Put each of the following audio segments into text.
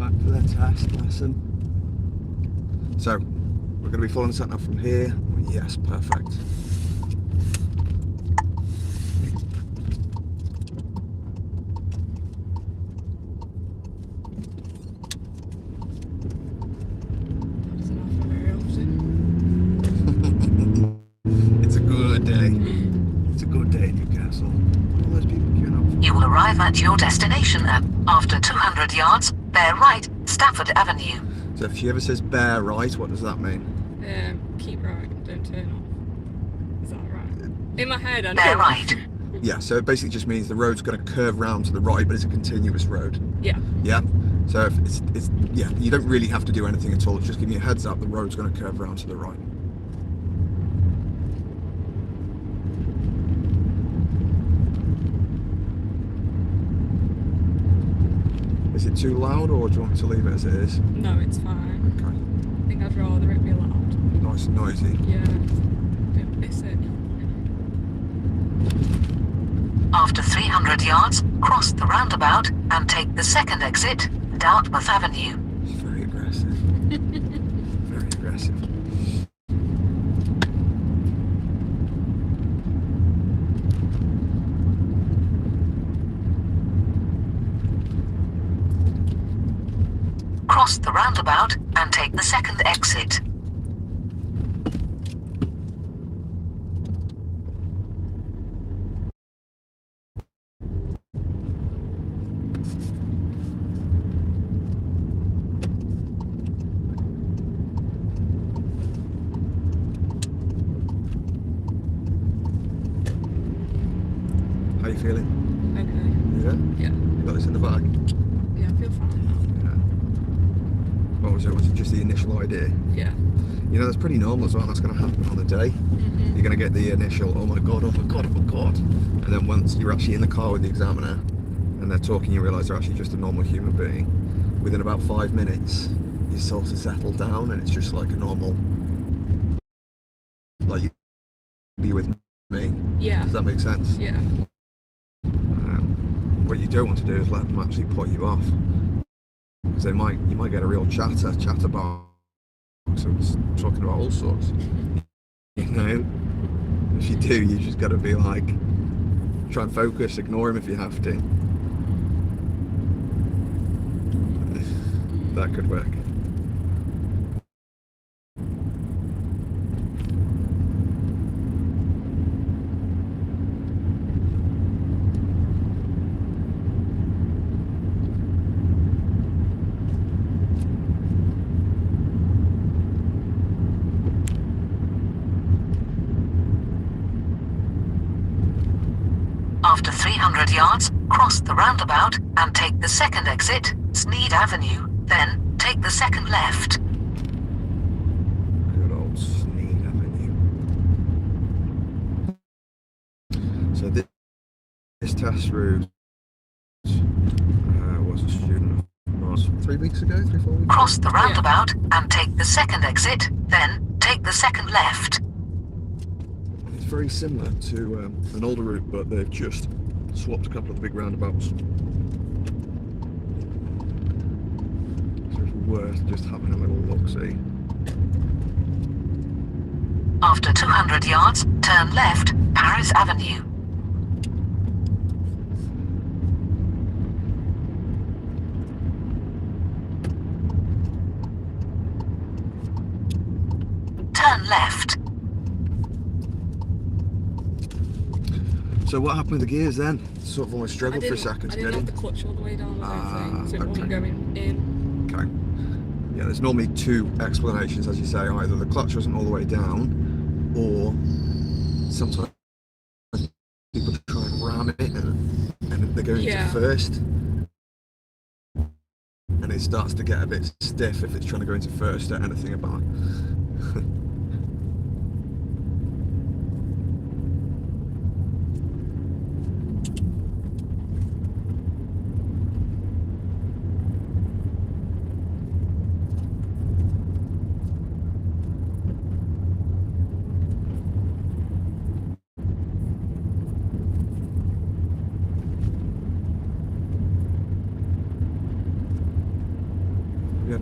back for their test lesson. So we're going to be following the sat-nav from here. Yes, perfect. It's a good day. It's a good day in Newcastle. All those people queuing up. You will arrive at your destination after 200 yards, bear right, Stafford Avenue. So if she ever says bear right, what does that mean? Keep right, don't turn off. Is that right? In my head, I know. Bear right. Yeah, so it basically just means the road's going to curve round to the right, but it's a continuous road. Yeah. Yeah. So if it's yeah, you don't really have to do anything at all. It's just giving you a heads up. The road's going to curve round to the right. Is it too loud, or do you want me to leave it as it is? No, it's fine. Okay. I think I'd rather it be loud. Nice and noisy. Yeah. Don't miss it. After 300 yards, cross the roundabout and take the second exit, Dartmouth Avenue. It's very aggressive. Very aggressive. Cross the roundabout and take the second exit. How you feeling? Okay. Yeah? Yeah. You got this in the bag? Yeah, I feel fine now. Yeah. What was it just the initial idea? Yeah. You know, that's pretty normal as well. That's going to happen on the day. Mm-hmm. You're going to get the initial, oh my god, oh my god, oh my god. And then once you're actually in the car with the examiner and they're talking, you realise they're actually just a normal human being. Within about 5 minutes, you sort of settle down and it's just like a normal, like you be with me. Yeah. Does that make sense? Yeah. What you don't want to do is let them actually put you off. Because you might get a real chatterbox who's talking about all sorts. You know? If you do, you just got to be like, try and focus, ignore him if you have to. That could work. After 300 yards, cross the roundabout and take the second exit, Sneed Avenue, then take the second left. Good old Sneed Avenue. So this test route was a student of 3 weeks ago, 4 weeks ago? Cross the roundabout and take the second exit, then take the second left. It's very similar to an older route, but they've just swapped a couple of the big roundabouts. So it's worth just having a little look-see. After 200 yards, turn left, Paris Avenue. Turn left. So what happened with the gears then? Sort of almost struggled for a second to I get didn't in. have the clutch all the way down, I don't think, so it okay. wasn't going in. Okay. Yeah, there's normally two explanations, as you say. Either the clutch wasn't all the way down, or sometimes people try and ram it and they're going to first. And it starts to get a bit stiff if it's trying to go into first at anything about.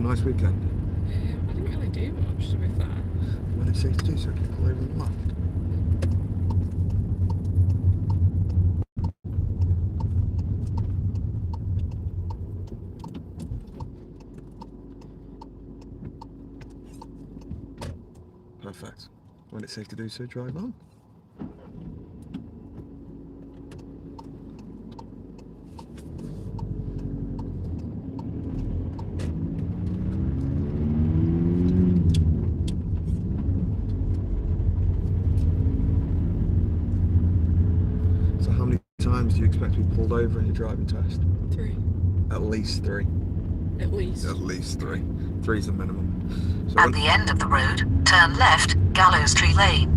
nice weekend? I didn't really do much, to be fair. When it's safe to do so, can you pull over and left? Perfect. When it's safe to do so, drive on. So how many times do you expect to be pulled over in your driving test? 3. At least 3. At least. At least 3. 3's the minimum. So At the end of the road, turn left, Gallows Tree Lane.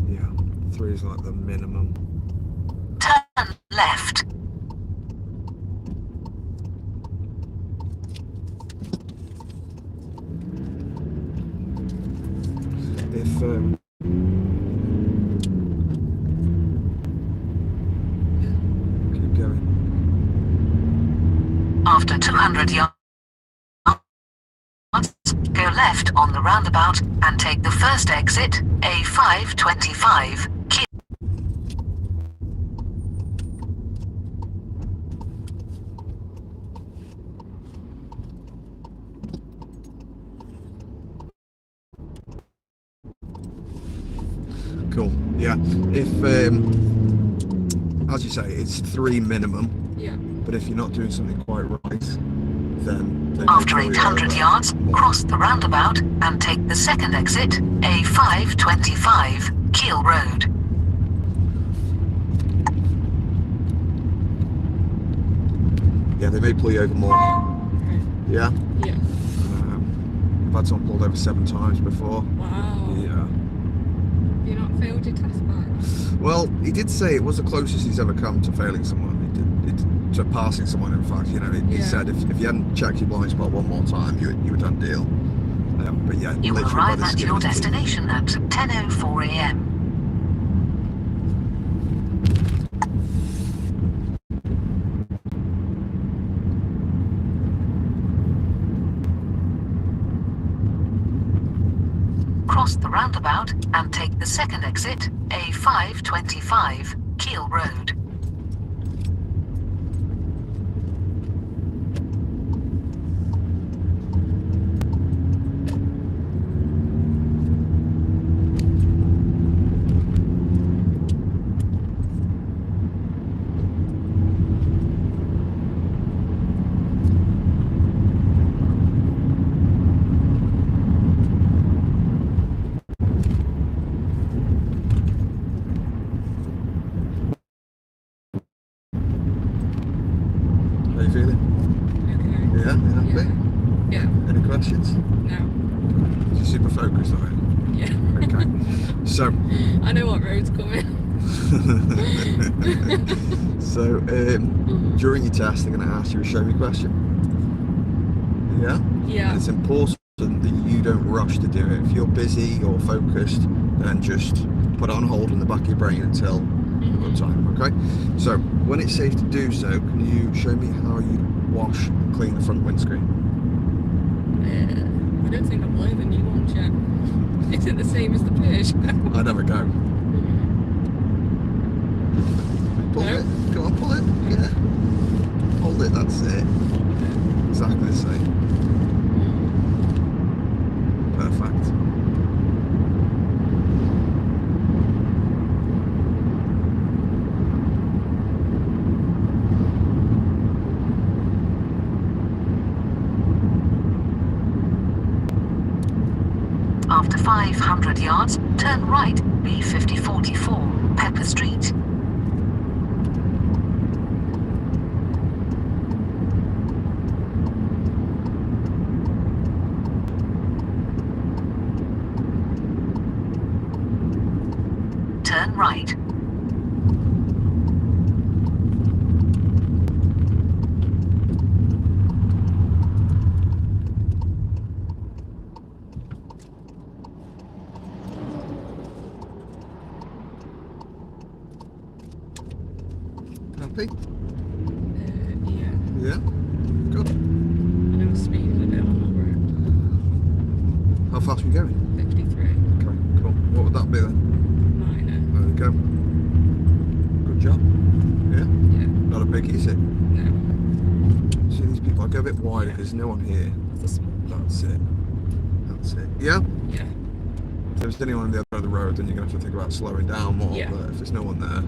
yeah, 3 is like the minimum. Turn left. If keep going. After 200 yards, go left on the roundabout and take the first exit, A525. Cool. Yeah. If as you say, it's 3 minimum. Yeah. But if you're not doing something quite right, then they After may pull you 800 over yards, more. cross the roundabout and take the second exit, A525, Keel Road. Yeah, they may pull you over more. Right. Yeah. Yeah. I've had someone pulled over 7 times before. Wow. Yeah. Have you not failed your test back? Well, he did say it was the closest he's ever come to failing someone. To passing someone, in fact. You know, he Yeah. said if you hadn't checked your blind spot one more time, you were done deal. But yeah, You will literally by arrive the at skin your of his teeth. destination at 10:04 a.m. Cross the roundabout and take the second exit, A525, Keel Road. How you feeling? Okay. Yeah, you happy? Yeah. Any questions? No. You're super focused on it. Yeah. Okay. So, I know what road's coming. so during your test, they're going to ask you a show me question. Yeah? Yeah. And it's important that you don't rush to do it. If you're busy or focused, then just put it on hold in the back of your brain until you've got time, okay? So, when it's safe to do so, can you show me how you wash and clean the front windscreen? I don't think I've learned the new one yet. Is it the same as the page? I'd have a go. Pull No? it. Come on, pull it. Yeah. Hold it, that's it. Exactly the same. Perfect. After 500 yards, turn right, B5044, Pepper Street. Turn right. happy? Yeah. Yeah? Good. I know I was speeding a bit on that road. How fast were you going? 53. Okay, cool. What would that be then? Minor. There we go. Good job. Yeah? Yeah. Not a big, is it? No. See these people, I go a bit wider Yeah. because there's no one here. That's a small one. That's it. That's it. Yeah? Yeah. If there's anyone on the other side of the road, then you're going to have to think about slowing down more. Yeah. But if there's no one there.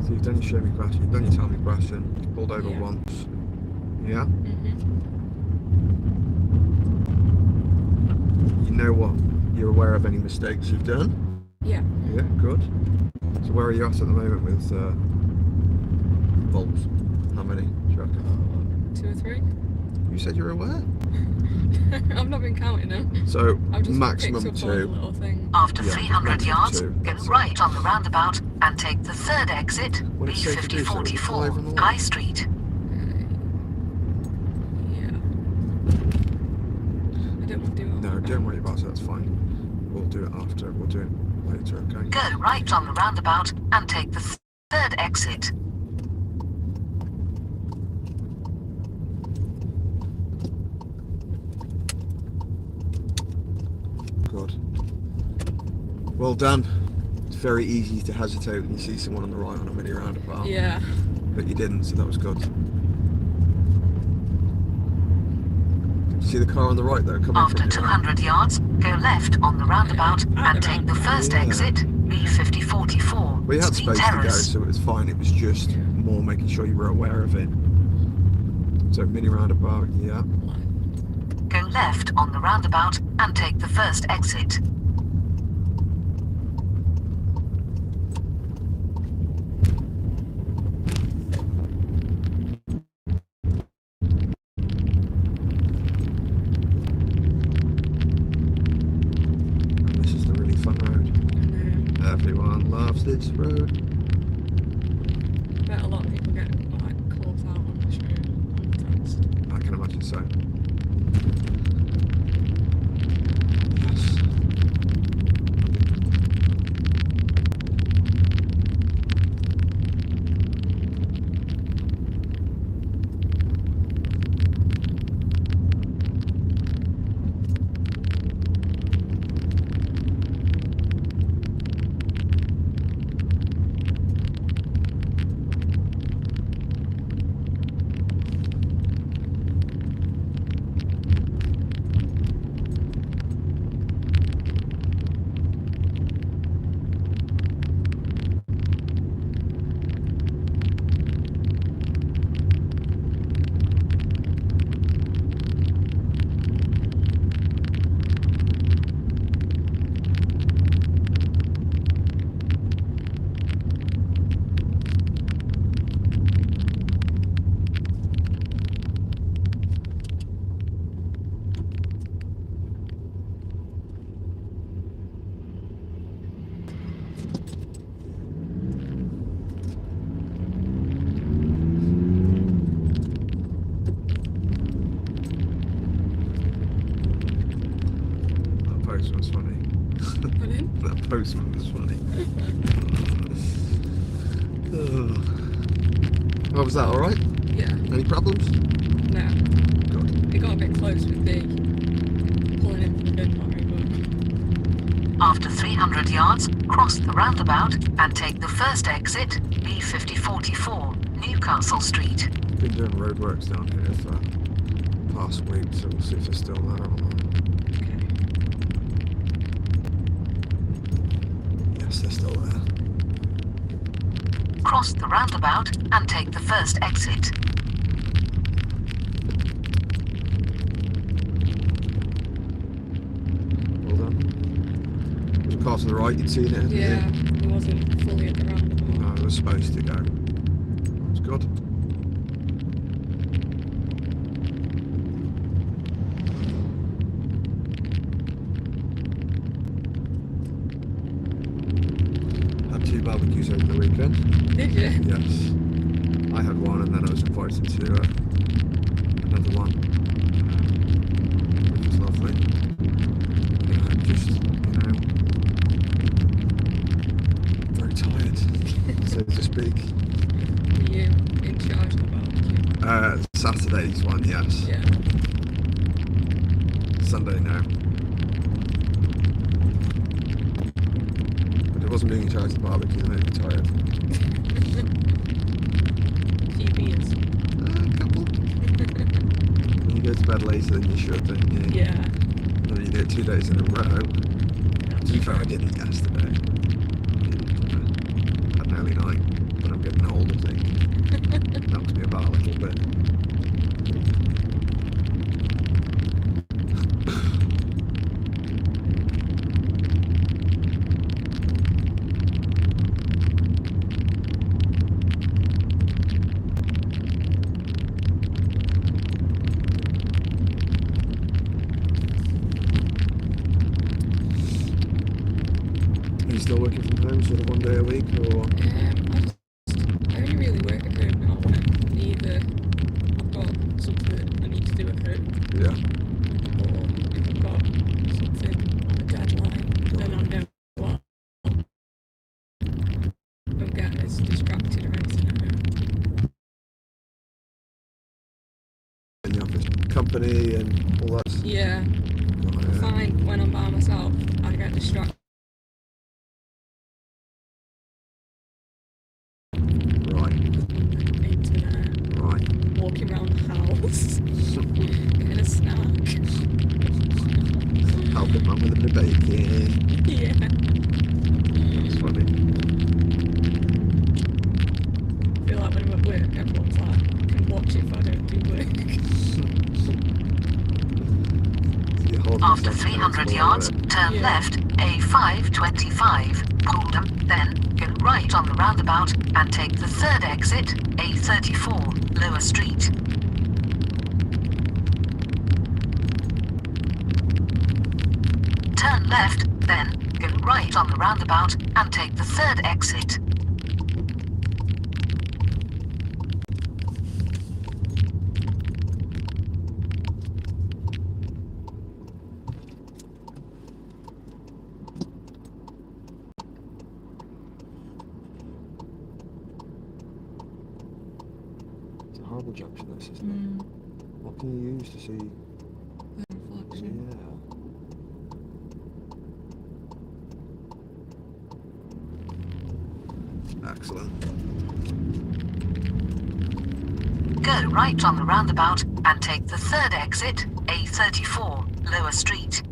So you've done your show me question, you've done your tell me question, you've pulled over Yeah. once. Yeah? Mhm. You know what? You're aware of any mistakes you've done? Yeah. Yeah, good. So where are you at the moment with bulbs? How many? Do you reckon? 2 or 3. You said you're aware? I've not been counting them. So I've just maximum picked up all the 2. little things. After Yeah, 300 maximum yards, 2. go right on the roundabout and take the third exit, When it's safe to do so, it's all over on the B5044, left. High Street. Yeah. I don't want to do it. No, don't worry about it, that's fine. We'll do it after, we'll do it later, okay? Go right on the roundabout and take the third exit. Good. Well done. It's very easy to hesitate when you see someone on the right on a mini roundabout. Yeah. But you didn't, so that was good. See the car on the right there coming After from 200 yards, go left on the roundabout and take the first Yeah. exit, B5044, We had Speed space to go, Terrace. so it was fine. It was just more making sure you were aware of it. So mini roundabout, yeah. Go left on the roundabout and take the first exit. And this is the really fun road. Everyone loves this road. I bet a lot of people get like caught out on this road on the test. I can imagine so. Yes. That postman was funny. Pardon? That postman was funny. What was that, alright? Yeah. Any problems? No. Good. It got a bit close with the pulling in from the bin lorry, but After 300 yards, cross the roundabout and take the first exit, B5044, Newcastle Street. Been doing roadworks down here for the past week, so we'll see if they're still there or not. okay. Yes, they're still there. cross the roundabout and take the first exit. Well done. There's a car to the right, you'd seen it, hadn't Yeah, you? it wasn't fully at the roundabout. No, it was supposed to go. It's good. Had 2 barbecues over the weekend. Did you? Yes. I had one and then I was invited to another one. Which was lovely. Yeah, I'm just, very tired, so to speak. Were you in charge of the barbecue? Saturday's one, yes. Yeah. Sunday now. But it wasn't being in charge of the barbecue that made me tired. Few beers. A couple. When you go to bed later than you should, don't you? Yeah. And then you do it 2 days in a row. To be fair, I didn't yesterday. Had an early night, but I'm getting old, I think. Knocks me about a little bit. Are you still working from home, sort of 1 day a week, or? I only really work at home now when either I've got something I need to do at home, Yeah. or if I've got something on a deadline, then I'm going to don't get as distracted or anything at home. In the office, company and all that. Yeah, I Right, find when I'm by myself, I get distracted. right, Internet, right. walking around the house, getting a snack. Helping mum with a bit of baking. Yeah. That's funny. I feel like when I'm at work, everyone's like, I can watch it if I don't do work. You're holding After yourself 300 accountable, yards, right? turn Yeah. left, A525, Poldham, then go right on the roundabout and take the third exit, A34, Lower Street. Turn left, then go right on the roundabout and take the third exit. It's a horrible junction, this, isn't it? What can you use to see? Reflection. Yeah. Excellent. Go right on the roundabout and take the third exit, A34, Lower Street.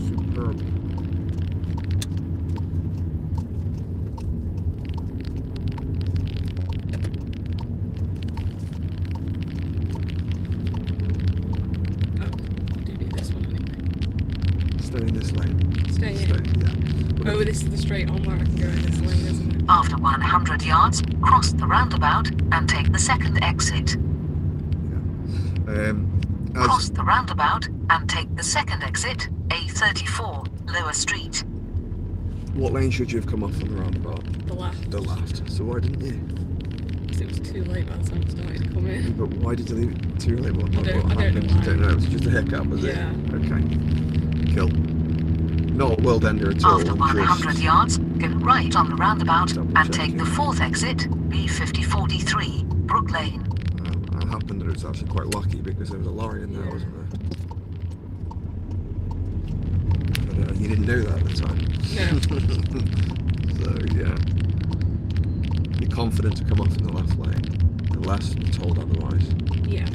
Superb. Do this one anyway. Stay in this lane. Stay in. Yeah. Oh, this is the straight on where I can go in this lane, isn't it? After 100 yards, cross the roundabout and take the second exit. Yeah. Cross the roundabout and take the second exit, A34, Lower Street. What lane should you have come off on the roundabout? The left. The left. So why didn't you? Because it was too late by the time I started to come in. But why did you leave it too late? What I don't know happened? why. You don't know. It was just a hiccup, was it? Yeah. Okay. Cool. Not a world ender at all. After I'm 100 just- yards, go right on the roundabout Double and take the checking. fourth exit, B5043, Brook Lane. It happened that it was actually quite lucky because there was a lorry in there, Yeah. wasn't there? But you didn't know that at the time. No. So yeah, you're confident to come off in the left lane unless told otherwise. Yeah.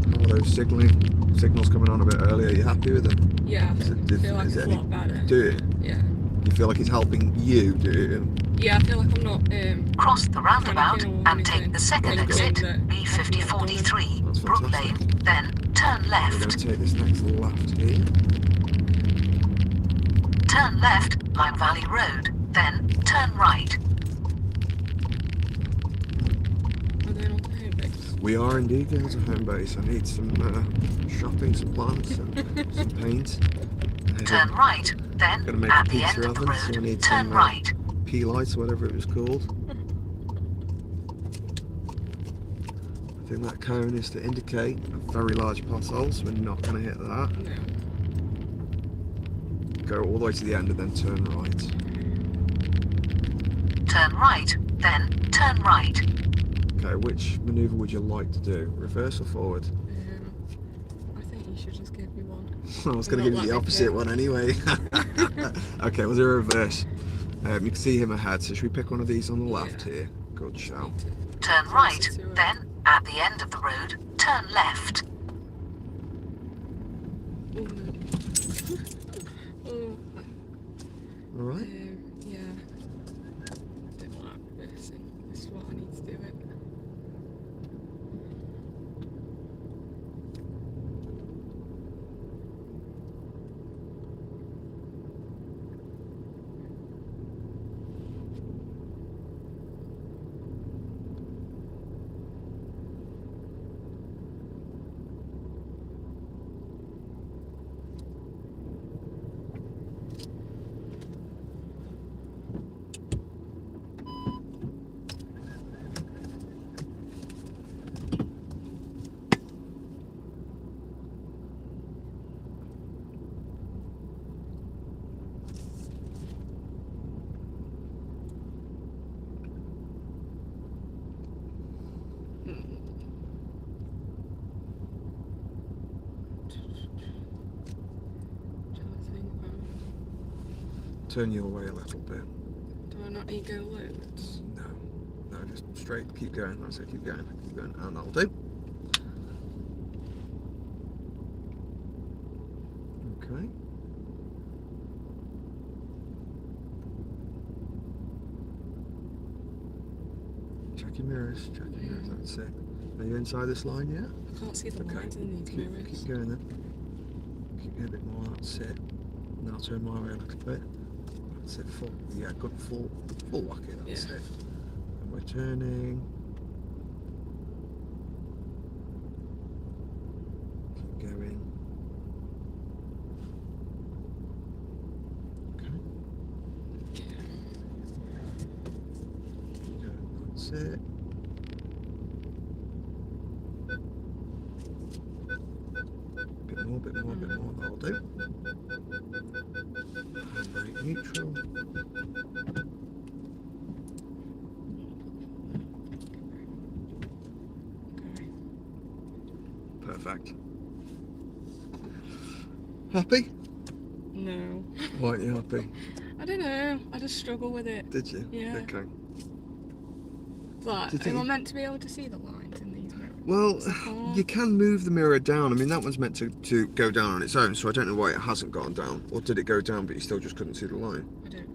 How are those signalling? signals coming on a bit earlier. Are you happy with it? Yeah, Is I feel like it's a lot better. Do you? Yeah. You feel like it's helping you, do you? Yeah, I feel like I'm not Cross the roundabout panicking or and anything, take the second thinking exit, that B5043, That's Brook fantastic. Lane, then turn We're going left. to take this next left here. Turn left, Lyme Valley Road, then turn right. Are they not home base? We are indeed going to home base. I need some shopping supplies and some paint. Turn right, then Gonna make at a the end pizza of the oven, so I road, need turn some right. pea lights, whatever it was called. I think that cone is to indicate a very large pothole, so we're not going to hit that. No. Go all the way to the end and then turn right. Turn right, then turn right. Okay, which manoeuvre would you like to do? Reverse or forward? I think you should just give me one. I was going to give you the opposite one anyway. Okay, we'll do a reverse. You can see him ahead, so should we pick one of these on the left here? Good shout. Turn right, then at the end of the road, turn left. Alright. Yeah. I don't like reversing. This is what I need to do it. Turn your way a little bit. Do I not need to go loads? No, just straight, keep going. I say keep going, and that'll do. Okay. Check your mirrors, that's it. Are you inside this line yet? I can't see the lines in these mirrors. Keep going then. Keep going a bit more, that's it. Now turn my way a little bit. That's it, full, yeah, good full whack it, that's it. And we're turning. Keep going. Okay. That's it. Bit more, that'll do. Handbrake neutral. Perfect. Happy? No. Why aren't you happy? I don't know. I just struggle with it. Did you? Yeah. Okay. But am I meant to be able to see the lines in these mirrors? Well, you can move the mirror down. I mean, that one's meant to go down on its own, so I don't know why it hasn't gone down. Or did it go down, but you still just couldn't see the line? I don't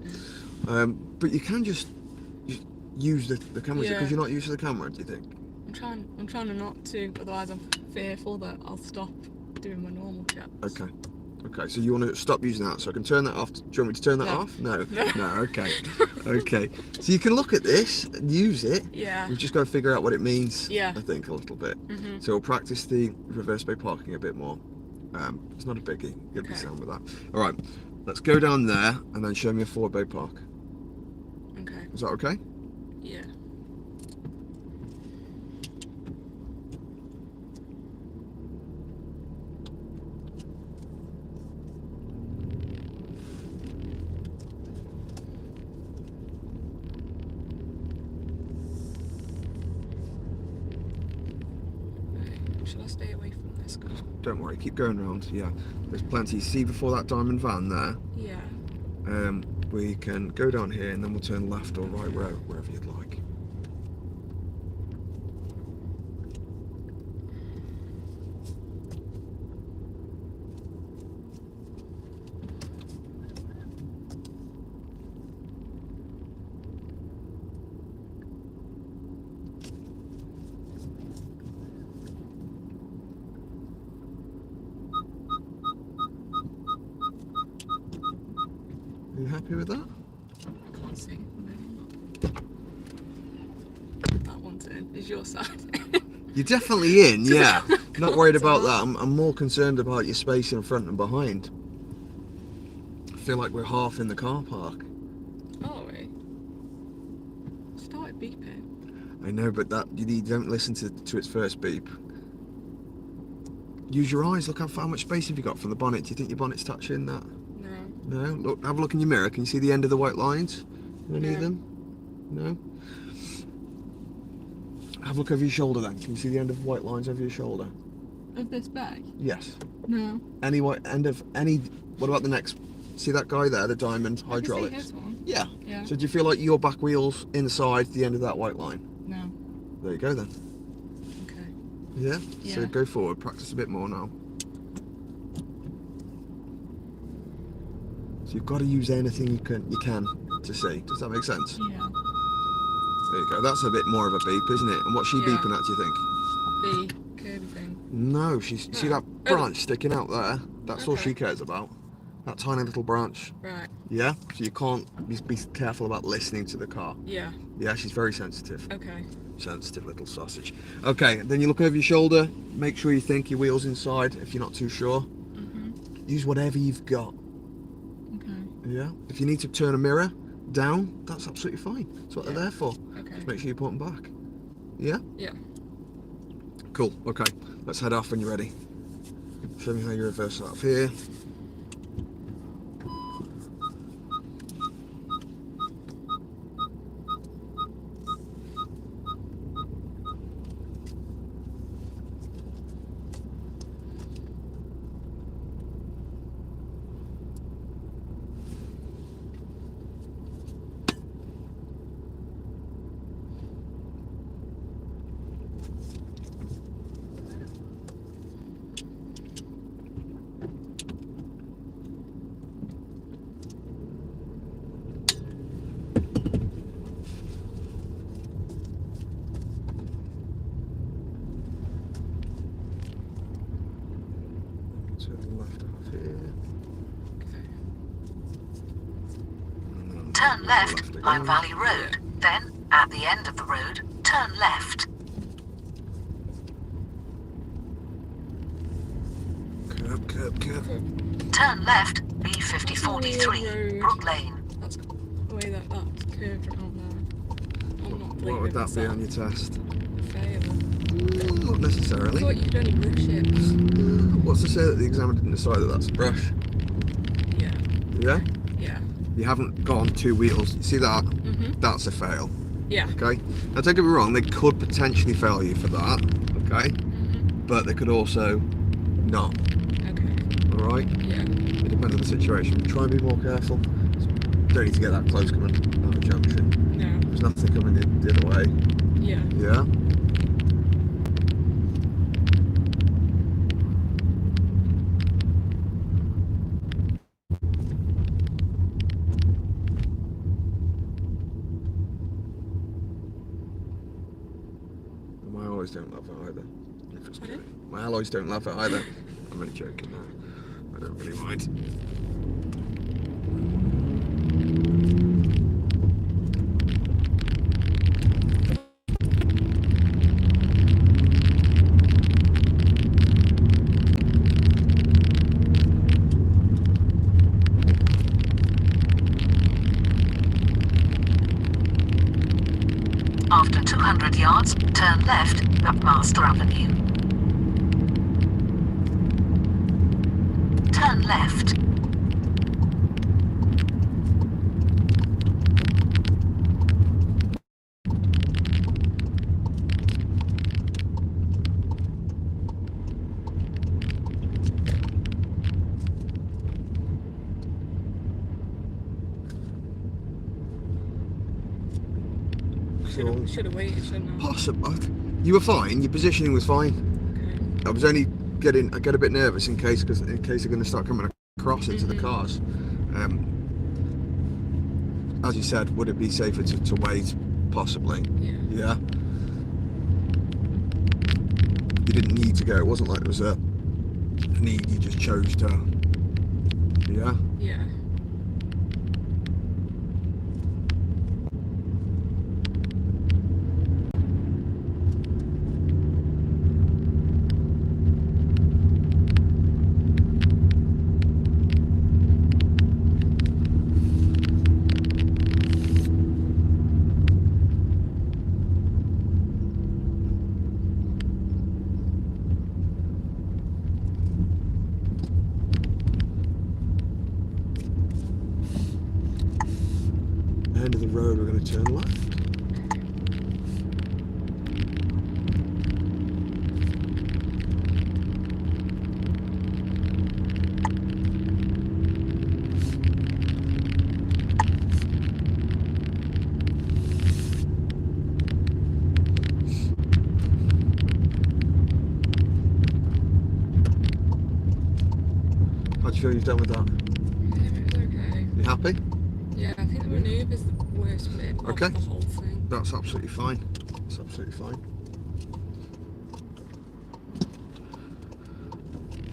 know. But you can just use the camera, because Yeah. you're not used to the camera, do you think? I'm trying to not to, otherwise I'm fearful that I'll stop doing my normal checks. Okay, so you want to stop using that, so I can turn that off. Do you want me to turn that No. off? No, okay. Okay, so you can look at this and use it. Yeah. We've just got to figure out what it means, Yeah. I think, a little bit. Mm-hmm. So we'll practice the reverse bay parking a bit more. It's not a biggie, you'll be sound with that. All right, let's go down there and then show me a forward bay park. Okay. Is that okay? Yeah. Should I stay away from this car? Don't worry, keep going round. Yeah, there's plenty. See before that diamond van there? Yeah. We can go down here and then we'll turn left or right, wherever you'd like. happy with that? I can't see. No, that one's in. Is your side? You're definitely in, yeah. Not worried about tell. that. I'm more concerned about your space in front and behind. I feel like we're half in the car park. Oh, wait. Started beeping. I know, but that you don't listen to its first beep. Use your eyes. Look how much space have you got from the bonnet. Do you think your bonnet's touching that? No. No? Look, have a look in your mirror. Can you see the end of the white lines? Any of No. them? No? Have a look over your shoulder then. Can you see the end of white lines over your shoulder? Of this bag? Yes. No. Any white end of any... What about the next... See that guy there, the diamond hydraulics? I can see his one. Yeah. Yeah. So do you feel like your back wheel's inside the end of that white line? No. There you go then. Okay. Yeah? So Yeah. go forward, practice a bit more now. So you've got to use anything you can to see. Does that make sense? Yeah. There you go. That's a bit more of a beep, isn't it? And what's she Yeah. beeping at, do you think? The curvy thing. No, she's see that branch sticking out there? That's all Okay. she cares about. That tiny little branch. Right. Yeah? So you can't be careful about listening to the car. Yeah. Yeah, she's very sensitive. Okay. Sensitive little sausage. Okay, then you look over your shoulder. Make sure you think your wheel's inside if you're not too sure. Mhm. Use whatever you've got. Okay. Yeah? If you need to turn a mirror down, that's absolutely fine. That's what they're there for. Okay. Just make sure you put them back. Yeah? Yeah. Cool. Okay. Let's head off when you're ready. Show me how you reverse out of here. Turn left off here. Okay. And then Turn left, again. Lyme Valley Road. Then, at the end of the road, turn left. Curb, curb, curb. Turn left, B5043, Brook Lane. That's the way that's curved around there. I'm not What would that be on your test? Fail. Not I necessarily. thought you could only brush it. What's to say that the examiner didn't decide that that's a brush? Yeah. Yeah? Yeah. You haven't got on two wheels. You see that? Mhm. That's a fail. Yeah. Okay? Now don't get me wrong, they could potentially fail you for that. Okay? Mhm. But they could also not. Okay. Alright? Yeah. It depends on the situation. Try and be more careful. Don't need to get that close coming out of the junction. No. There's nothing coming the other way. Yeah. Yeah? My alloys don't love it either. If it's good. My alloys don't love it either. I'm only joking now. I don't really mind. After 200 yards, turn left at Master Avenue. Turn left. Should have waited, shouldn't I? Possible. You were fine. Your positioning was fine. Okay. I was only I get a bit nervous in case they're going to start coming across into the cars. As you said, would it be safer to wait? Possibly. Yeah. Yeah. You didn't need to go. It wasn't like there was a need. You just chose to. Yeah. Yeah. end of the road, we're going to turn left. How do you feel you've done with that? It was okay. You happy? Yeah, I think the manoeuvre's the worst bit of Okay. the whole thing. That's absolutely fine. That's absolutely fine.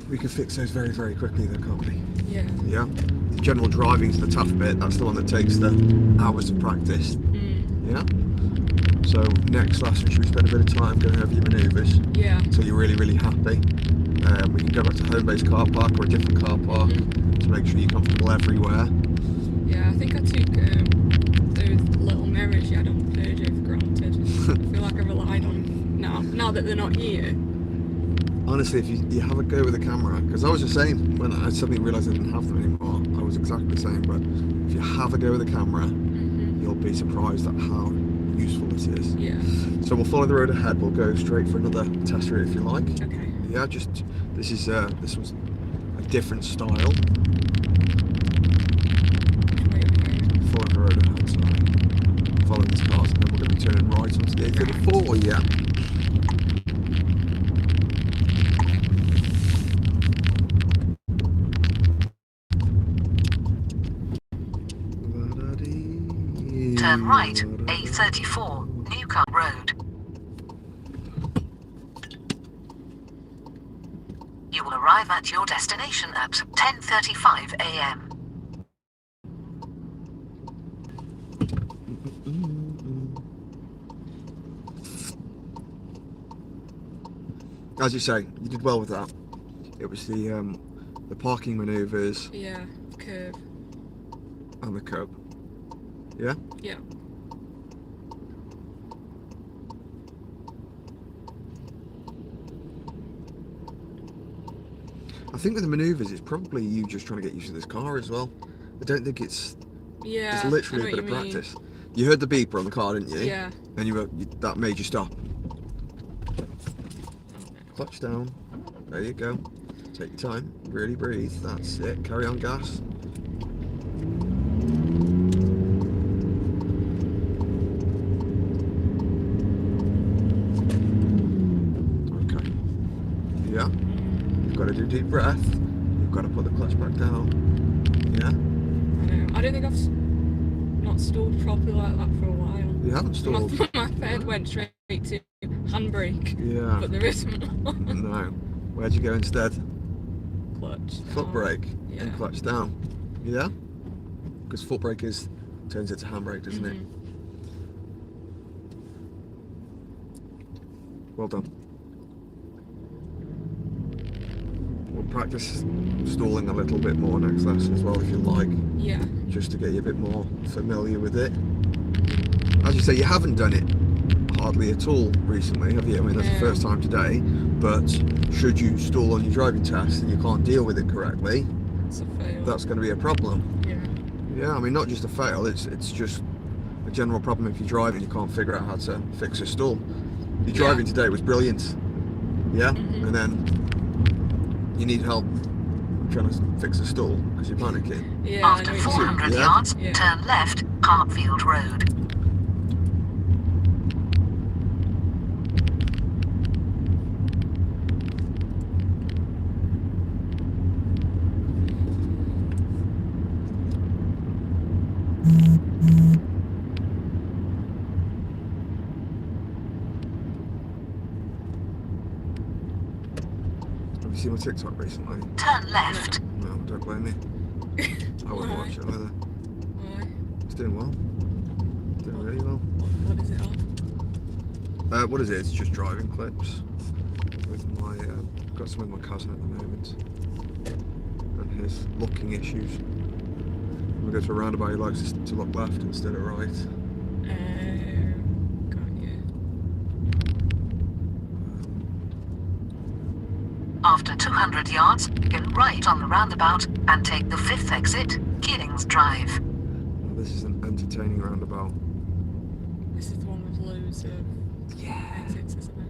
We can fix those very, very quickly though, can't we? Yeah. Yeah. The general driving's the tough bit. That's the one that takes the hours of practice. Yeah. So next lesson, should we spend a bit of time going over your manoeuvres? Yeah. So you're really, really happy. We can go back to home-based car park or a different car park to make sure you're comfortable everywhere. Yeah, I think I took those little mirrors you had on the Peugeot for granted. I feel like I relied on them now that they're not here. Honestly, if you have a go with the camera, because I was the same when I suddenly realised I didn't have them anymore. I was exactly the same, but if you have a go with the camera, you'll be surprised at how useful this is. Yeah. So we'll follow the road ahead. We'll go straight for another test route if you like. Okay. Yeah, this was a different style. Follow the road ahead, sorry. Following these cars, and then we're going to be turning right onto the A34, yeah. Turn right, A34, Newcastle Road. You will arrive at your destination at 10:35 a.m. As you say, you did well with that. It was the parking manoeuvres Yeah, curve. and the curb. Yeah? Yeah. I think with the manoeuvres, it's probably you just trying to get used to this car as well. I don't think it's literally a bit of practice. You heard the beeper on the car, didn't you? Yeah. And that made you stop. Clutch down. There you go. Take your time. Really breathe. That's it. Carry on gas. Okay. Yeah. You've got to do deep breath. You've got to put the clutch back down. Yeah. I don't think I've not stalled properly like that for a while. You haven't stalled. My head went straight to handbrake. Yeah. But there isn't one. No. Where'd you go instead? Clutch. Foot brake Yeah. and clutch down. Yeah? Because foot brake turns into handbrake, doesn't it? Well done. We'll practice stalling a little bit more next lesson as well if you like, Yeah. just to get you a bit more familiar with it. As you say, you haven't done it hardly at all recently, have you? I mean, that's the first time today, but should you stall on your driving test and you can't deal with it correctly, It's a fail. that's going to be a problem. Yeah. Yeah, I mean, not just a fail, it's just a general problem if you're driving, you can't figure out how to fix a stall. Your driving today was brilliant, yeah? And then you need help trying to fix a stall because you're panicking. Yeah. After I know what you 400 Yeah. yards, Yeah. turn left, Hartfield Road. Have you seen my TikTok recently? Turn left. No, don't blame me. I wouldn't Why? watch it either. Why? It's doing well. Doing really well. What is it of? What is it? It's just driving clips. With my, got some with my cousin at the moment. And his looking issues. When we go to a roundabout, he likes to look left instead of right. Got you. After 200 yards, go right on the roundabout and take the 5th exit, Keelings Drive. This is an entertaining roundabout. This is the one with loads of exits, isn't it?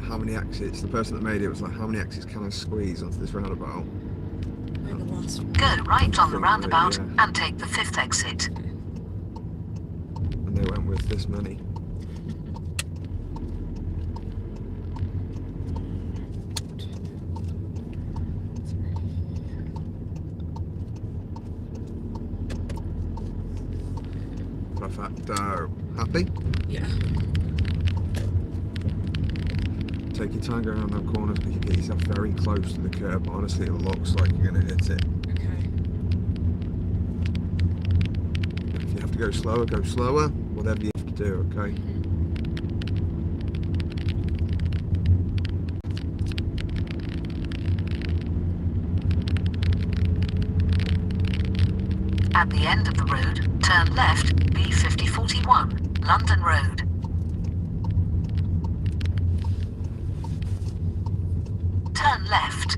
How many exits? The person that made it was like, how many exits can I squeeze onto this roundabout? And the last one. Go right on the Probably, roundabout yeah. and take the 5th exit. And they went with this many. Perfect. Happy? Yeah. Take your time going around them corners because you get yourself very close to the curb. Honestly, it looks like you're going to hit it. Okay. If you have to go slower, whatever you have to do, okay? At the end of the road, turn left, B5041, London Road. Turn left.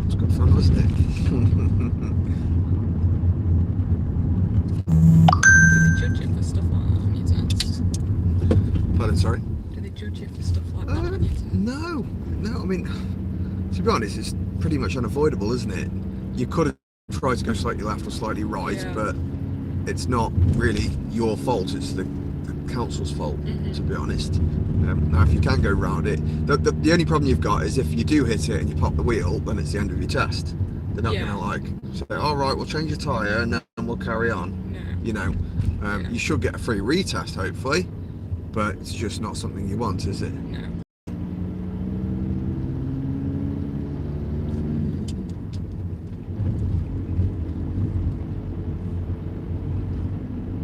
It's good fun, wasn't it? Do they judge you for stuff like that on your test? Pardon, sorry? Do they judge you for stuff like that on your test? No, I mean, to be honest, it's pretty much unavoidable, isn't it? You could have tried to go slightly left or slightly right, Yeah. but it's not really your fault, it's the council's fault, to be honest. Now, if you can go round it, the only problem you've got is if you do hit it and you pop the wheel, then it's the end of your test. They're not Yeah. going to like say, all right, we'll change your tyre and then we'll carry on. No. You know, you should get a free retest, hopefully, but it's just not something you want, is it? No.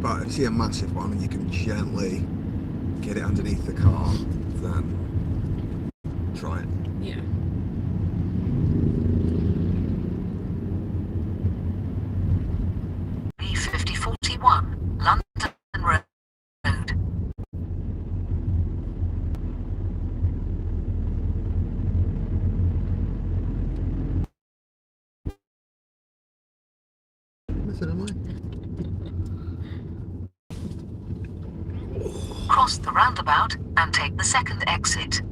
But if you see a massive one and you can gently get it underneath the car, then try it. Yeah. B5041, London Road. Listen, am I? Cross the roundabout and take the 2nd exit.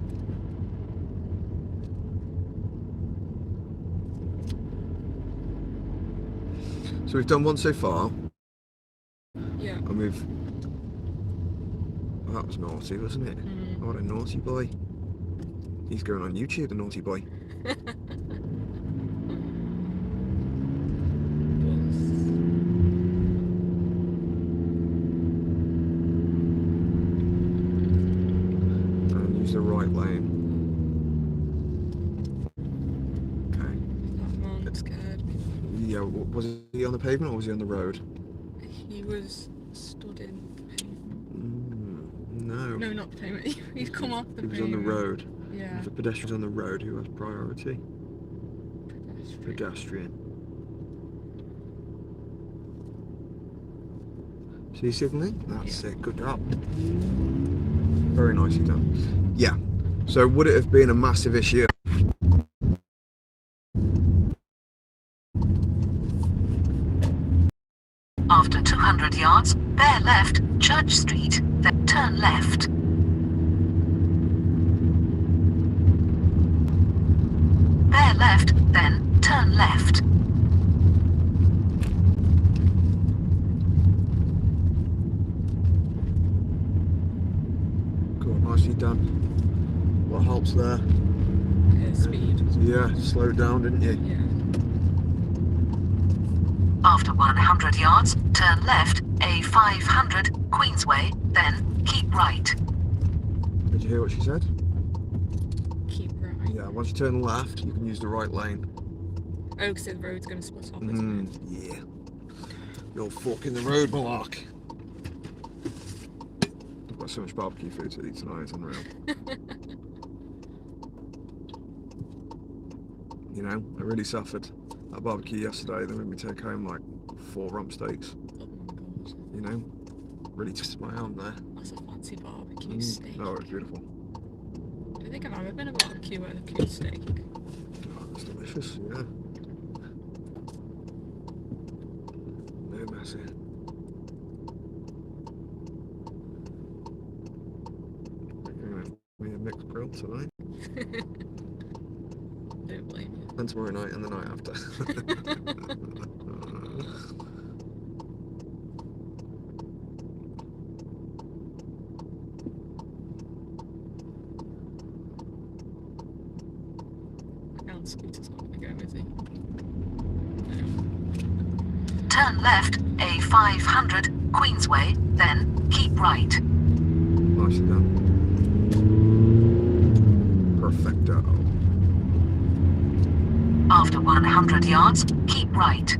So we've done one so far, Yeah. and we've... Oh, that was naughty, wasn't it? Oh, what a naughty boy. He's going on YouTube, the naughty boy. And use the right lane. Okay. That man looked scared. Yeah, was he on the pavement or was he on the road? He was stood in the pavement. No. No, not the pavement. He's come off the He was pavement. on the road. Yeah. If a pedestrian's on the road, who has priority? Pedestrian. Pedestrian. See you signalling? That's it. Good job. Very nicely done. Yeah. So would it have been a massive issue? After 200 yards, bear left, Church Street, then turn left. Bear left, then turn left. you done? What helps there? Speed. Yeah, slowed down, didn't you? Yeah. After 100 yards, turn left, A500, Queensway, then keep right. Did you hear what she said? Keep right. Yeah, once you turn left, you can use the right lane. Oh, because the road's going to split off, isn't it? Yeah. You're fucking the road, Malak. I've got so much barbecue food to eat tonight, it's unreal. You know, I really suffered. That barbecue yesterday, they made me take home like 4 rump steaks. Oh my god. You know, really twisted my arm there. That's a fancy barbecue steak. Oh, it was beautiful. I don't think I've ever been a barbecue with a cute steak. Oh, it's delicious, yeah. No messy. We a mixed grill tonight. Don't blame you. And tomorrow night and the night after. Scooter's not going to go, is he? Turn left, A500, Queensway, then keep right. Nicely done. Perfecto. After 100 yards, keep right.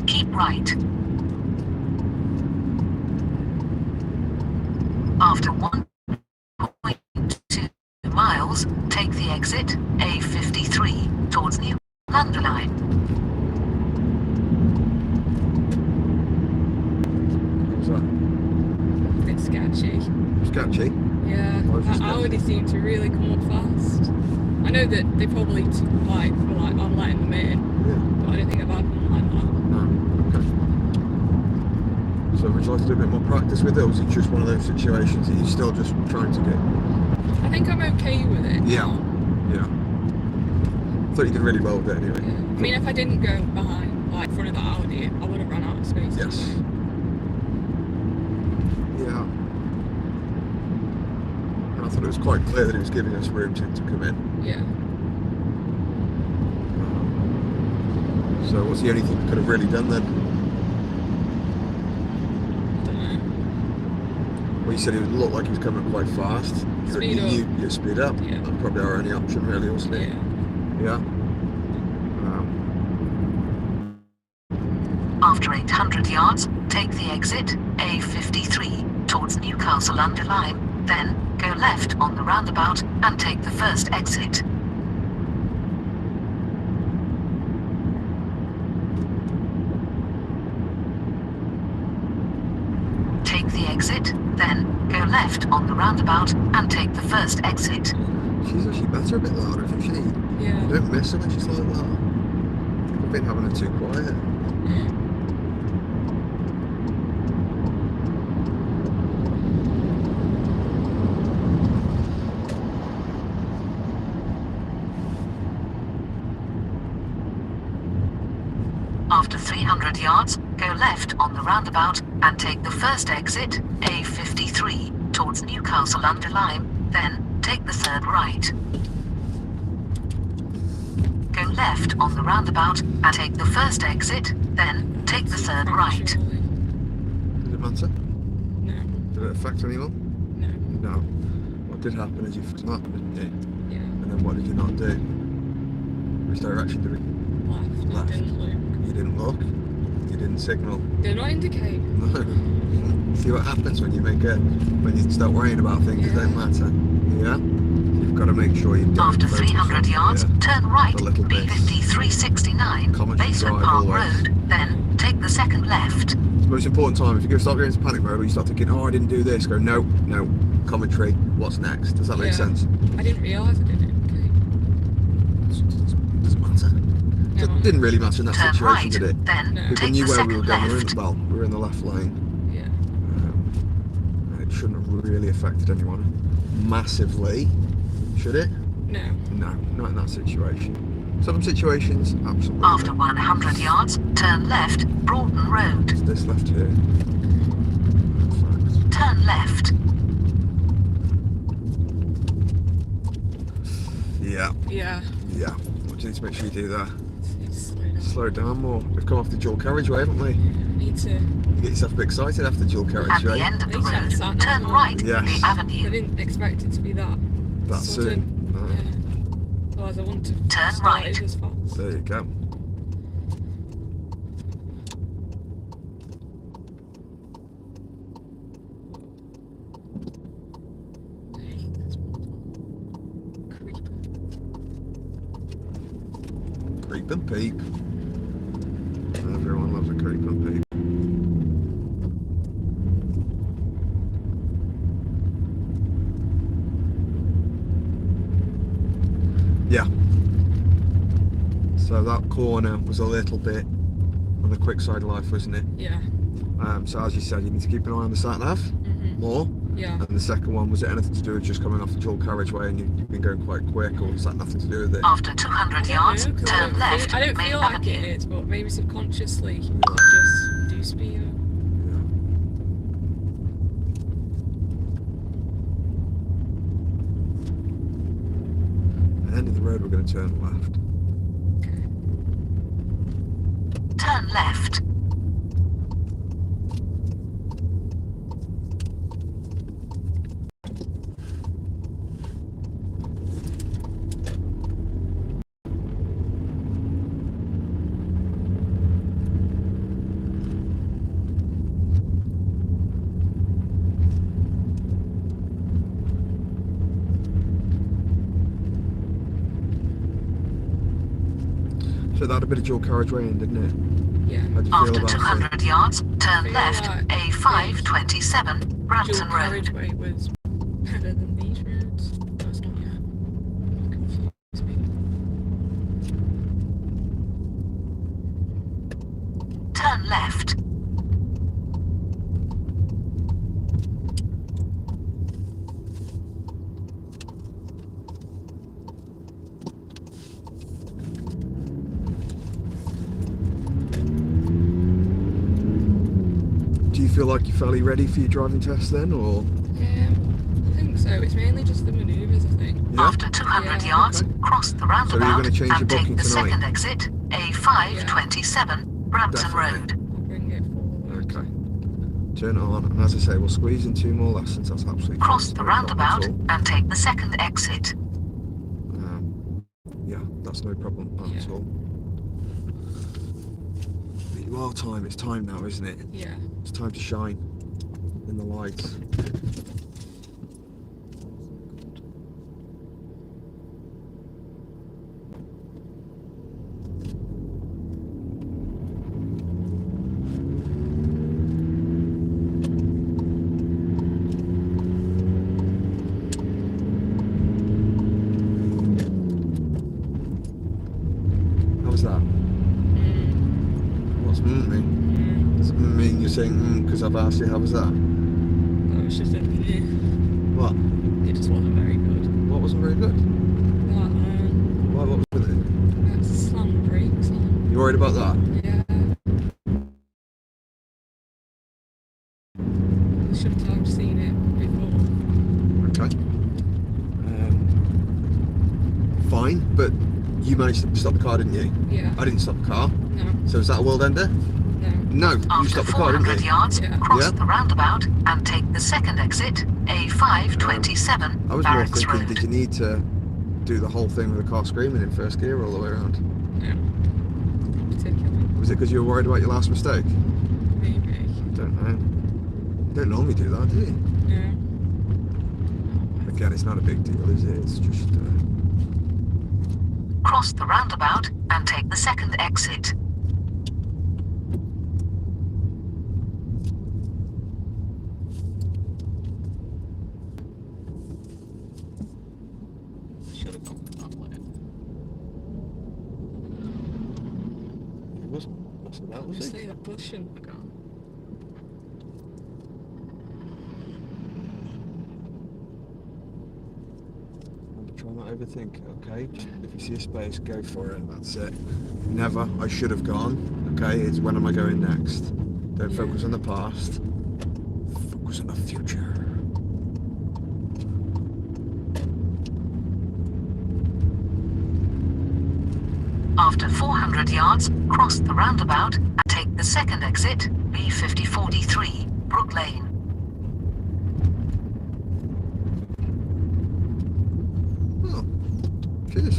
Keep right. After 1.2 miles, take the exit A53 towards Newcastle Line. What was that? A bit sketchy. Sketchy? Yeah, Why was it that sketchy? Audi seemed to really come up fast. I know that they probably were on letting them in, Yeah. but I don't think I've had one like that. No. Okay. So would you like to do a bit more practice with it, or is it just one of those situations that you're still just trying to get? I think I'm okay with it. Yeah. now. Yeah. I thought you did really well with it anyway. Yeah. I mean, if I didn't go behind, like, front of that Audi, I would have run out of space. Yes. anyway. Yeah. And I thought it was quite clear that it was giving us room to come in. Yeah. So what's the only thing you could have really done then? I don't know. Well, you said it would look like he was coming quite fast. Speed up. You speed up. Yeah. That's probably our only option really, wasn't it? Yeah. Yeah. After 800 yards, take the exit A53 towards Newcastle under Lyme, then go left on the roundabout and take the first exit. Take the exit, then go left on the roundabout and take the first exit. She's actually better a bit louder, isn't she? Yeah. You don't miss her when she's like that. I've been having her too quiet. After 300 yards, go left on the roundabout and take the first exit, A53, towards Newcastle under Lyme, then take the third right. Go left on the roundabout and take the first exit, then take the third right. Surely. Did it matter? No. Did it affect anyone? No. No. What did happen is you fucked them up, didn't you? Yeah. And then what did you not do? Which direction did we? Left. Left. I didn't look. You didn't look. You didn't signal. Did not indicate. No. See what happens when you start worrying about things that don't matter. Yeah? You've got to make sure you've done After 300 yards, turn right, A little bit. B5369, Commentary Basement drive Park always. Road, then take the second left. It's the most important time. If you start going into panic mode or you start thinking, oh, I didn't do this, go, no, commentary, what's next? Does that make Yeah. sense? I didn't realise I didn't indicate. Doesn't matter. No. It didn't really matter in that Turn situation, right, did it? then No. People take knew the where we were second going. left. We were in the left lane. Yeah. And it shouldn't have really affected anyone massively, should it? No. No, not in that situation. Some situations, absolutely. After 100 yards, turn left, Broughton Road. It's this left here. Perfect. Turn left. Yeah, Yeah. yeah. What do you need to make sure you do there? Slow down. Slow down more. We've come off the dual carriageway, haven't we? I need to. You get yourself a bit excited after dual At the carriageway. end of the Makes sense, road, that turn now. right Yes. the I avenue. didn't expect it to be that That's sudden. it. Yeah. Otherwise, I want to Turn start right. it as fast. There you go. Hey, there's one. Creeper. Creep and peep. Everyone loves a creep and peep. Yeah. So that corner was a little bit on the quick side of life, wasn't it? Yeah. So as you said, you need to keep an eye on the sat nav more. Yeah. And the second one, was it anything to do with just coming off the dual carriageway and you've been going quite quick, or is that nothing to do with it? After 200 yards, I don't know, 'cause turn left I don't main feel like avenue. it is, but maybe subconsciously I just do speed up. At the end of the road, we're going to turn left. Turn left. So that had a bit of dual carriageway in, didn't it? Yeah. How do you feel After about 200 yards, turn feel left like A527 Dual Brampton Road. carriageway was better than these roads. No, it's not yet. Confuse me. Turn left. Do you feel like you're fairly ready for your driving test then, or? I think so. It's mainly just the manoeuvres, I think. Yeah? After 200 Yeah. yards, Okay. cross the So you're roundabout going to change your and booking take the tonight? second exit A527 Brampton Definitely. Road. I'll bring it forward. Okay. Turn it on, and as I say, we'll squeeze in 2 more lessons. That's absolutely fine. Cross It's the no problem at roundabout all. and take the second exit. Yeah, that's no problem at Yeah. all. But you are time. It's time now, isn't it? Yeah. It's time to shine in the lights. How's that? What's mean? Does it mean you're saying because I've asked you how was that? That was just it. What? It just wasn't very good. What wasn't very good? That, What was with it? that's slam brakes on. You worried about that? Yeah. I should have seen it before. Okay. Fine, but you managed to stop the car, didn't you? Yeah. I didn't stop the car. No. So is that a world ender? No. No, you After stopped the car, didn't 400 you? yards, Yeah. cross Yeah. the roundabout and take the second exit A527 I was more Barracks thinking, Road. did you need to do the whole thing with the car screaming in first gear all the way around? No. Not particularly. Was it because you were worried about your last mistake? Maybe. I don't know. You don't normally do that, do you? No. Again, it's not a big deal, is it? It's just... Cross the roundabout and take the second exit. Should have gone that way. It wasn't that, was Obviously, it? the bus shouldn't have gone. Try not overthink it, okay? Just, if you see a space, go for it, that's it. Never, I should have gone, okay? It's when am I going next? Don't Yeah. focus on the past. focus on the future. After 400 yards, cross the roundabout and take the second exit, B5043, Brook Lane. Oh, cheers,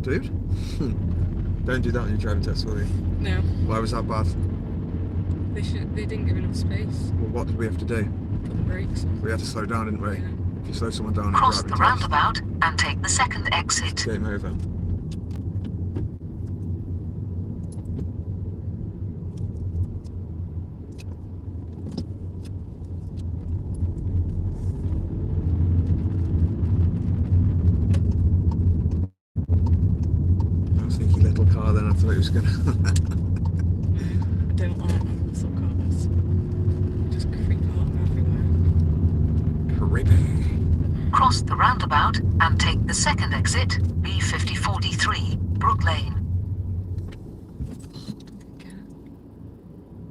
dude. Don't do that on your driving test, will you? No. Why was that bad? They didn't give enough space. Well, what did we have to do? Put the brakes on. We had to slow down, didn't we? Yeah. If you slow someone down in Cross driving the test, roundabout and take the second exit. game over. Sneaky little car then, I thought it was gonna... I don't like muscle cars. They just creep out everywhere. Creepy. Cross the roundabout and take the second exit, B5043, Brook Lane.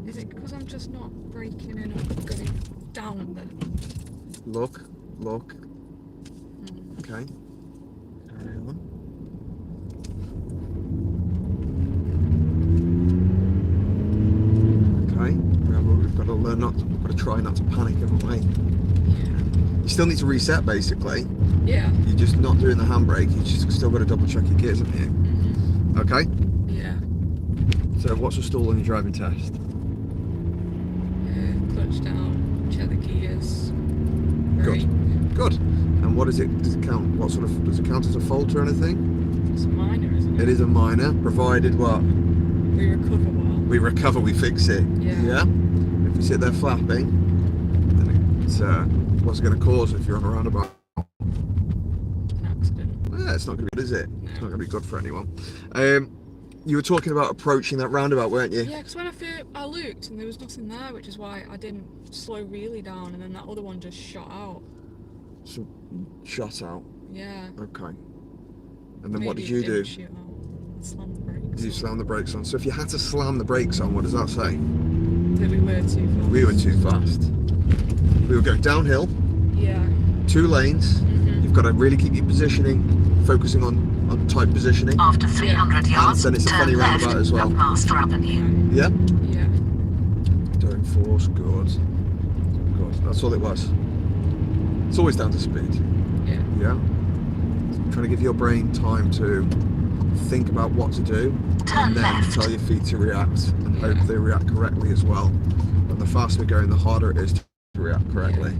Is it because I'm just not braking in or going down then? Look. Okay. Carry on. Okay. Remember, we've got to learn we've got to try not to panic, haven't we? Yeah. You still need to reset, basically. Yeah. You're just not doing the handbrake. You just still got to double check your gears, haven't you? Mm-hmm. Okay. Yeah. So, what's the stall on your driving test? Clutch down, check the gears. Good. Good. And what is it? Does it count? What sort of does it count as a fault or anything? It's minor, isn't it? It is a minor, provided what? We recover well. We recover, we fix it. Yeah. If you sit there flapping, then it's what's it going to cause if you're on a roundabout? An accident. Yeah, it's not going to be good, is it? No. It's not going to be good for anyone. You were talking about approaching that roundabout, weren't you? Yeah, because when I looked and there was nothing there, which is why I didn't slow really down, and then that other one just shot out. So, shut out. Yeah. Okay. And then what Maybe did you it do? didn't shoot out. Slam the brakes. You slammed the brakes on. So if you had to slam the brakes on, what does that say? That we were too fast. We were too fast. We were going downhill, Yeah. 2 lanes. Mhm. You've got to really keep your positioning, focusing on tight positioning. After 300 yards, then it's a funny turn left roundabout as well. up Master Avenue. Yeah? Yeah. Don't force, good. Good. That's all it was. It's always down to speed. Yeah. Yeah? Trying to give your brain time to think about what to do, Turn and then left. tell your feet to react, and hope Yeah. they react correctly as well. And the faster we're going, the harder it is to react correctly.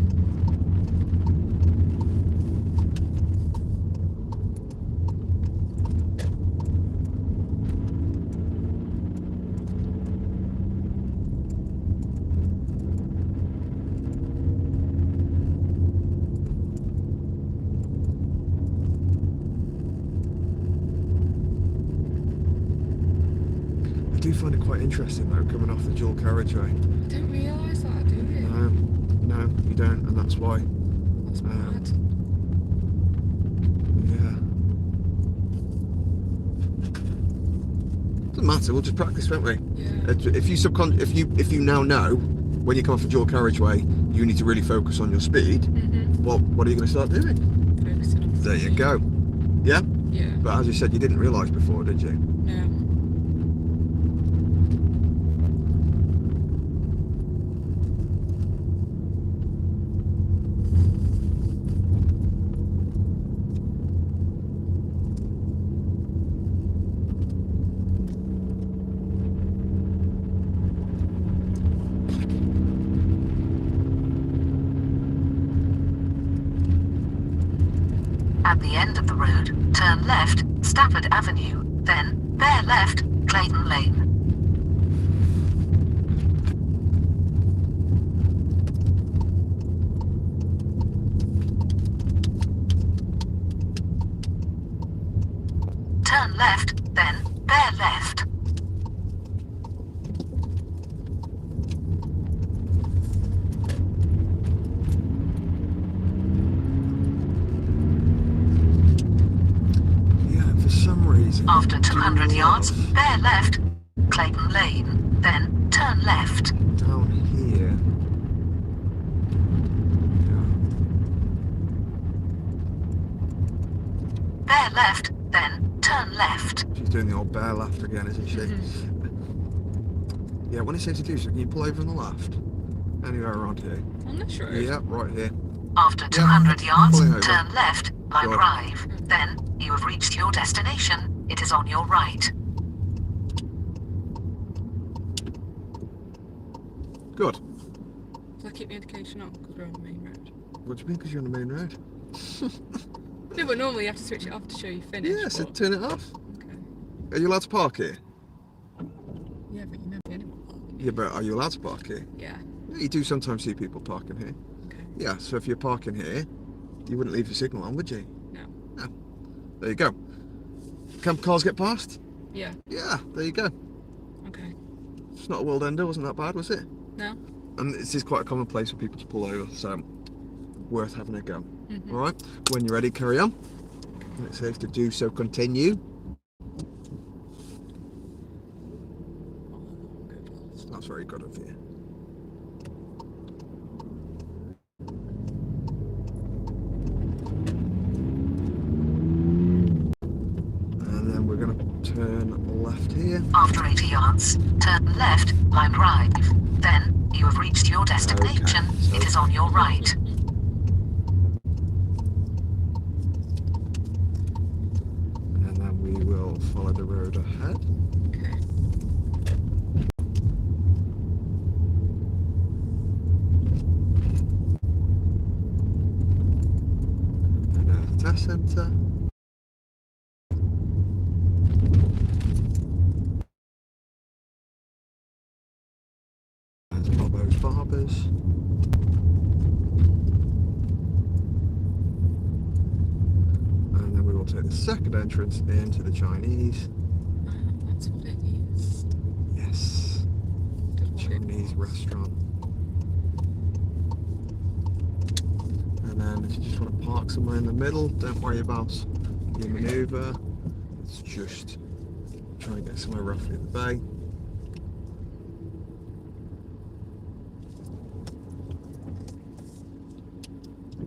I do find it quite interesting though, coming off the dual carriageway. I didn't realise that I do it. No, you don't, and that's why. That's mad. Yeah. Doesn't matter. We'll just practice, won't we? Yeah. If you now know when you come off a dual carriageway, you need to really focus on your speed. Mhm. Well, what are you going to start doing? Focusing on There you speed. go. Yeah. Yeah. But as you said, you didn't realise before, did you? No. At the end of the road, turn left, Stafford Avenue, then bear left, Clayton Lane. Turn left, then bear left. Yeah. For some reason. After 200 do yards, love bear left, Clayton Lane, then turn left. down here. left, then turn left. She's doing the old bear left again, isn't she? Yeah, when it says to do so, can you pull over on the left? Anywhere around here? On this road? Yeah, right here. After 200 yards, pulling over. turn left, Lyme Good. Drive. Then, you have reached your destination. It is on your right. Good. So I keep the indication on because we're on the main road. What do you mean, because you're on the main road? No, but normally you have to switch it off to show you finished. Yeah, so but... turn it off. Okay. Are you allowed to park here? Yeah, but you never see anyone parking. Yeah, but are you allowed to park here? Yeah. Yeah, you do sometimes see people parking here. Okay. Yeah, so if you're parking here, you wouldn't leave your signal on, would you? No. No. There you go. Can cars get past? Yeah. Yeah, there you go. Okay. It's not a world ender, wasn't that bad, was it? No. And this is quite a common place for people to pull over, so worth having a go. Mhm. All right, when you're ready, carry on. When it says to do so, continue. That's very good of you. And then we're going to turn left here. After 80 yards, turn left, Lyme Drive. Then, you have reached your destination. Okay, so- It is on your right. And then we will follow the road ahead. Okay. And there's the test centre. There's Bobo's Barbers. And then we will take the second entrance into the Chinese. That's what it is. Yes. Just what it Chinese was. restaurant. And then if you just want to park somewhere in the middle, don't worry about your manoeuvre. It's just try and get somewhere roughly at the bay.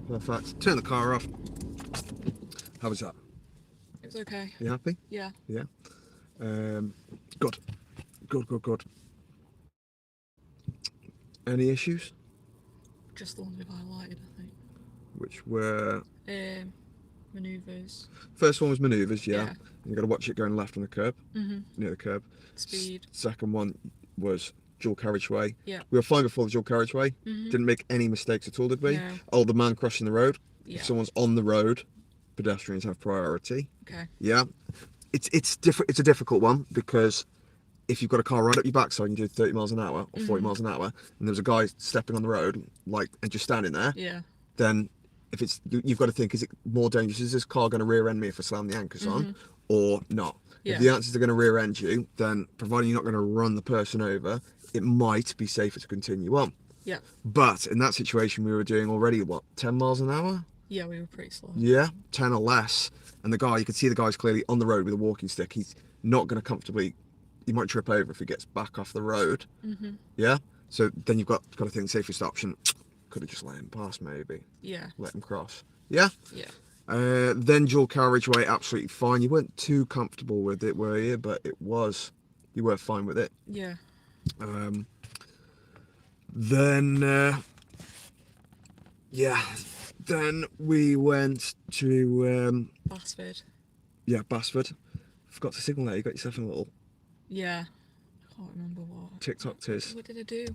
Perfect. Turn the car off. How was that? It was okay. You happy? Yeah. Yeah. Good. Good. Any issues? Just the ones we've highlighted, I think. Which were... Manoeuvres. First one was manoeuvres, yeah. Yeah. You got to watch it going left on the curb, Mhm. near the curb. Speed. Second one was dual carriageway. Yeah. We were fine before the dual carriageway. Mhm. Didn't make any mistakes at all, did we? No. Oh, the man crossing the road. Yeah. If someone's on the road, pedestrians have priority. Okay. Yeah. It's different. It's a difficult one because if you've got a car right up your backside and you do 30 miles an hour or 40 miles an hour, and there's a guy stepping on the road, like, and just standing there, Yeah. then if it's, you've got to think, is it more dangerous? Is this car going to rear end me if I slam the anchors on, or not? Yeah. If the answers are going to rear end you, then providing you're not going to run the person over, it might be safer to continue on. Yeah. But in that situation, we were doing already what, 10 miles an hour? Yeah, we were pretty slow. Yeah, 10 or less. And the guy, you can see the guy's clearly on the road with a walking stick. He's not going to comfortably, he might trip over if he gets back off the road. Mhm. Yeah. So then you've got to think safest option. Could have just let him pass, maybe. Yeah. Let him cross. Yeah. Yeah. Then dual carriageway, absolutely fine. You weren't too comfortable with it, were you? But it was, you were fine with it. Yeah. Then we went to Basford. Basford. Forgot to signal there. You got yourself in a little Yeah. I can't remember what. TikTok tiz. What did I do?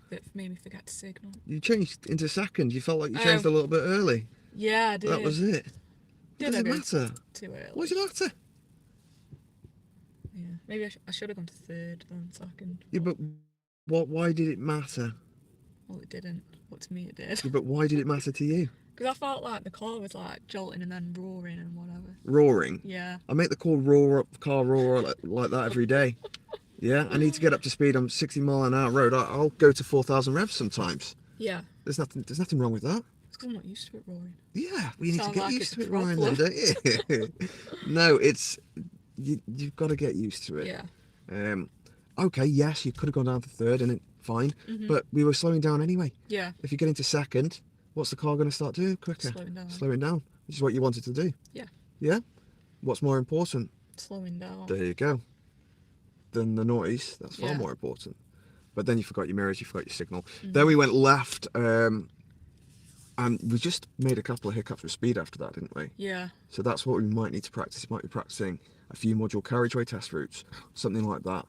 That made me forget to signal. You changed into second. You felt like you changed a little bit early. Yeah, I did. That was it. Did Doesn't I go matter. too early? What does it matter? Yeah. Maybe I should have gone to third then second. Yeah, but why did it matter? Well, it didn't. But to me, it did. Yeah, but why did it matter to you? Because I felt like the car was like jolting and then roaring and whatever. Roaring. Yeah. I make the car roar like that every day. Yeah, I need to get up to speed on 60 mile an hour road. I'll go to 4,000 revs sometimes. Yeah. There's nothing wrong with that. It's because I'm not used to it roaring. Yeah, we need to Sounds get like used it's to a it, Ryan, then, problem. don't you? No, it's you've got to get used to it. Yeah. Okay, yes, you could have gone down to third and fine, but we were slowing down anyway. Yeah. If you get into second, what's the car going to start doing quicker? Slowing down. Slowing down, which is what you wanted to do. Yeah. Yeah. What's more important? Slowing down. There you go. Than the noise. That's far Yeah. more important. But then you forgot your mirrors, you forgot your signal. Mm-hmm. Then we went left, and we just made a couple of hiccups with speed after that, didn't we? Yeah. So that's what we might need to practice. You might be practicing a few module carriageway test routes, something like that.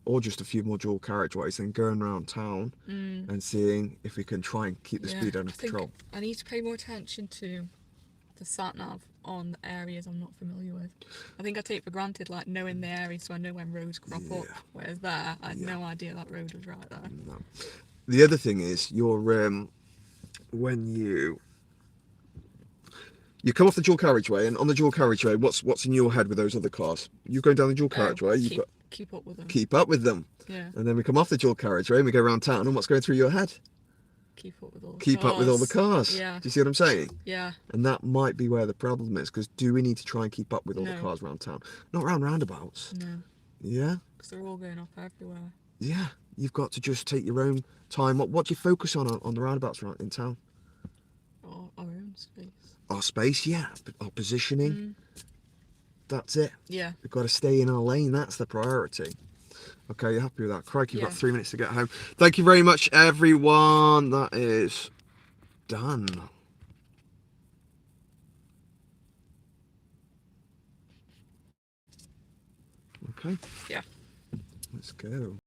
Or just a few module carriageways and going around town and seeing if we can try and keep the speed under control. I need to pay more attention to the sat nav on areas I'm not familiar with. I think I take for granted like knowing the area, so I know when roads crop up. Whereas there, I had no idea that road was right there. No. The other thing is when you come off the dual carriageway, and on the dual carriageway, what's in your head with those other cars? You're going down the dual carriageway, you've got keep up with them. Keep up with them. Yeah. And then we come off the dual carriageway and we go around town, and what's going through your head? Keep up with all the Keep cars. up with all the cars. Yeah. Do you see what I'm saying? Yeah. And that might be where the problem is, because do we need to try and keep up with all the No. cars around town? Not around roundabouts. No. Yeah? Because they're all going off everywhere. Yeah. You've got to just take your own time. What do you focus on the roundabouts around in town? Our own space. Our space, yeah. Our positioning. That's it. Yeah. We've got to stay in our lane. That's the priority. Okay, you're happy with that? Crikey, you've got Yeah. 3 minutes to get home. Thank you very much, everyone. That is done. Okay. Yeah. Let's go.